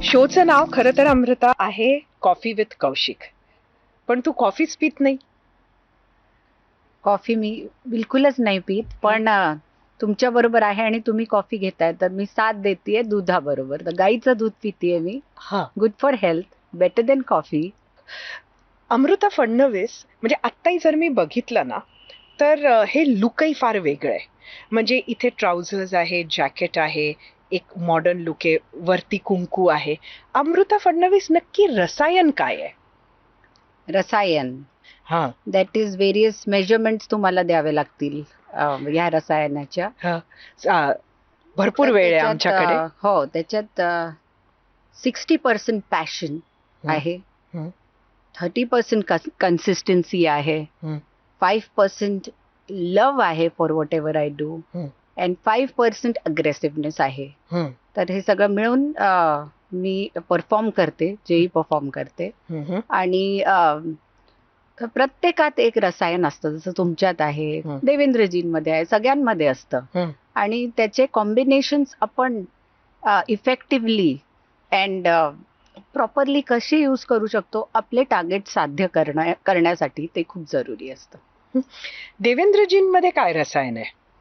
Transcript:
शोचं नाव खरं तर अमृता आहे, कॉफी विथ कौशिक. पण तू कॉफीच पित नाही. कॉफी मी बिलकुलच नाही पीत, पण तुमच्या बरोबर आहे आणि तुम्ही कॉफी घेताय तर मी साथ देतेय दुधाबरोबर. तर गाईचं दूध पितेय मी. हा. Good for health, better than coffee. Amruta Fadnavis म्हणजे आत्ताही जर मी बघितलं ना, तर हे लुकही फार वेगळं आहे. म्हणजे इथे ट्राउझर्स आहे, जॅकेट आहे, एक मॉडर्न लुक आहे, वरती कुंकू आहे. अमृता फडणवीस नक्की रसायन काय आहे? रसायन, हा. दॅट इज व्हेरियस मेजरमेंट्स तुम्हाला द्यावे लागतील या रसायनाच्या. हा. भरपूर तर वेळ आहे त्याच्यात आमच्याकडे. हो, त्याच्यात 60% पॅशन हं, आहे, हं, 30% कन्सिस्टन्सी आहे, हं, 5% लव्ह आहे for what ever I do, हं, अँड 5% अग्रेसिव्हनेस आहे. हं, तर हे सगळं मिळून मी परफॉर्म करते, जेही परफॉर्म करते. हं, हं, आणि प्रत्येकात एक रसायन असतं, जसं तुमच्यात आहे, हं, देवेंद्रजींमध्ये आहे, सगळ्यांमध्ये असतं. हं. आणि त्याचे कॉम्बिनेशन्स आपण इफेक्टिव्हली अँड प्रॉपरली कशी यूज करू शकतो आपले टार्गेट साध्य करण्यासाठी, ते खूप जरुरी असतं. देवेंद्रजींमध्ये काय रसायन आहे?